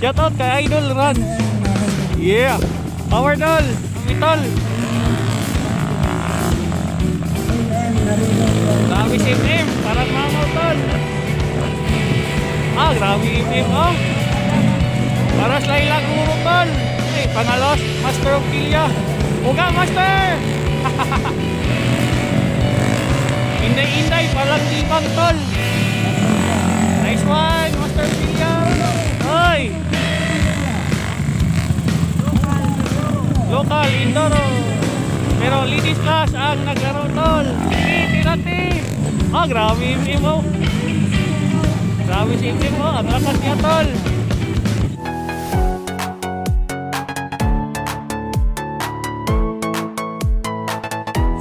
Shout out kay Idol Ron. Yeah. Power Doll. Itol. Grabe si M. Parang mamaw tol. Grabe M. Oh. Para sa ilang guro tol. Ay, pangalos. Master of Kilya. Uga Master. Inday-inday. Palang libang tol. Nice one. Master of Kilya. Ay. Local, indoor. Pero ladies class ang naglaro tol. Tirati. Grabe yung mo. Grabe si mo. Ang lakas niya tol.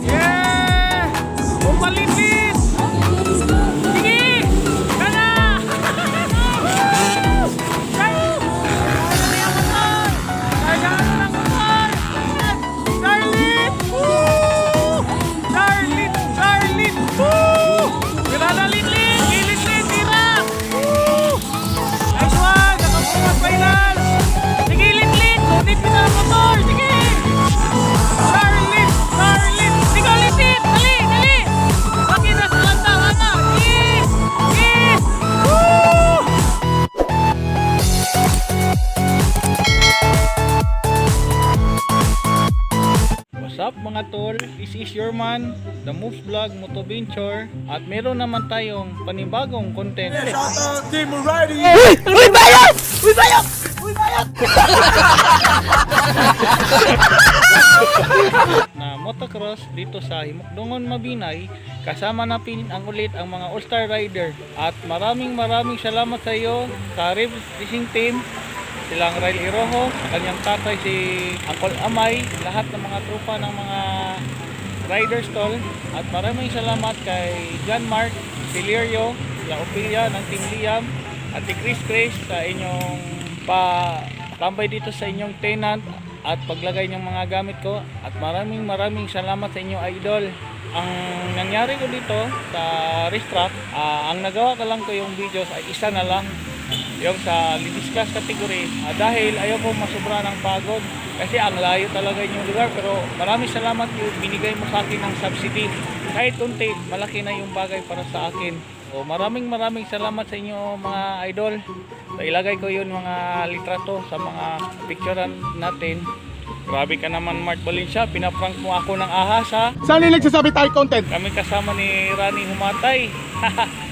Yeah! Umpalitit! Sige! Kana! What's up mga tol, this is your man, The Moves Vlog Moto Venture, at meron naman tayong panibagong content. Shout out Team Murari! Uy bayad! Uy bayad! Uy bayad! Na motocross dito sa Himokdongon, Mabinay, kasama natin ang ulit ang mga All-Star Rider, at maraming salamat sa iyo sa Rivs Racing Team, silang Rail Iroho, kanyang tatay si Uncle Amay, lahat ng mga trupa ng mga riders tol, at maraming salamat kay John Mark, si Lirio, La Opilia ng Team Liam, at si Chris sa inyong tambay dito sa inyong tenant at paglagay ng mga gamit ko, at maraming salamat sa inyo idol. Ang nangyari ko dito sa racetrack, ang nagawa ko lang ko yung videos ay isa na lang, yung sa ladies class category, dahil ayaw ko masubra ng pagod kasi ang layo talaga yung lugar. Pero maraming salamat yung binigay mo sa akin ng subsidy, kahit unti, malaki na yung bagay para sa akin. So maraming salamat sa inyo mga idol. So, ilagay ko yun mga litrato sa mga picturean natin. Grabe ka naman Mark Valencia, pinaprank mo ako ng ahas ha. Saan yung nagsasabi tayo content? Kami kasama ni Rani Humatay.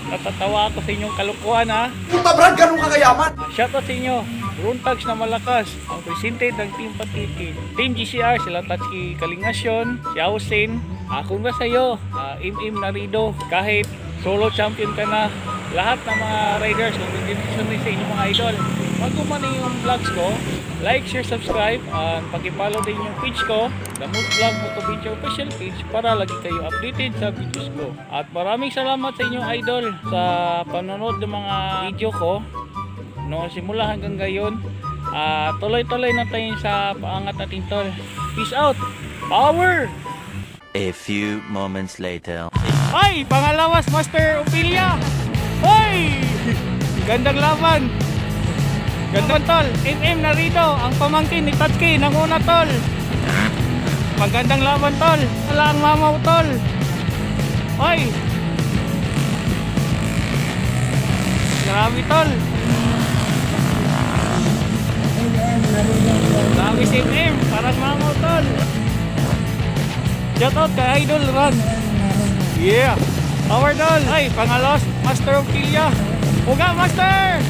Natatawa ako sa inyong kalukuhan ha. Puta Brad, ganun ka kayaman! Shoutout sa inyo, Runtags na malakas, ang presented ng Team Patikin, Team GCR, sila Tatsuki Kalingasyon, si Ausin, congrats sa iyo, MM Narido, kahit solo champion ka na, lahat ng mga riders, congratulations sa inyong mga idol. Bago man yung vlogs ko, like, share, subscribe, and pakipollow din yung page ko, The Moves Vlog Moto Venture official page, para lagi kayo updated sa videos ko. At maraming salamat sa inyong idol sa panonood ng mga video ko no simula hanggang ngayon. Tuloy-tuloy na tayo sa paangat natin tol. Peace out. Power. A few moments later. Ay, pangalawas Master Ophelia. Hoy! Gandang laban. Gandang tol. MM Narido, ang pamangkin ni Tatsuki ng una tol. Magandang laban tol. Wala ang mamaw tol. Hoy! Grabe tol. Grabe si M. Parang mamaw tol. Shout out kay Idol Ron. Yeah. Power Doll. Ay, pangalos. Master of Kilya. Uga Master.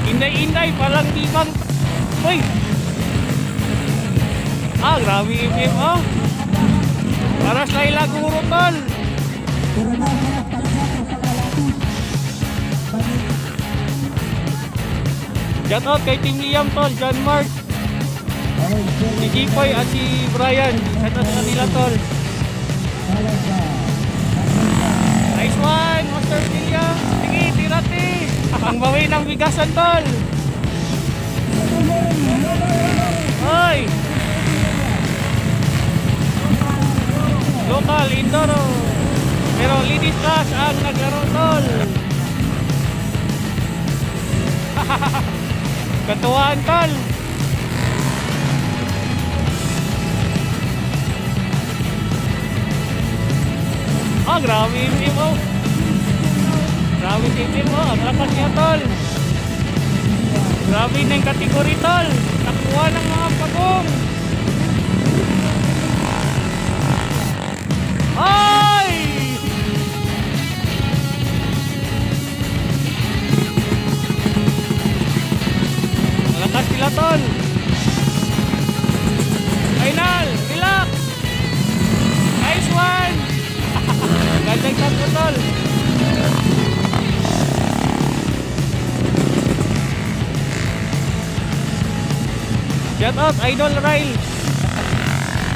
Inday-inday. Palang libang. Uy. Grabe M. Oh. Para sa ilang guro tol. Shout out kay Team Liam tol, John Mark, si Jipoy at si Brian. Shout out sa kanila tol. Nice one, Master Kilya. Sige, tirati. Ang bawi ng bigasan tol. Hoy. Local, indoor. Pero ladies class ang naglaro tol. Katuwaan tol. Ah, grabe yung team oh. Grabe yung team oh. Ang lakas niya tol. Grabe na yung kategory tol. Nakuha ng mga pagong. Ay! Malakas sila tol. Final! Relax! Nice one! Gandang tatlo tol. Shout out Idol Ryle.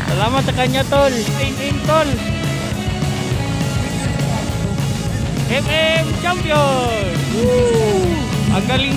Salamat sa kanya tol. Aim tol. FM Champion. Woo! Ang galing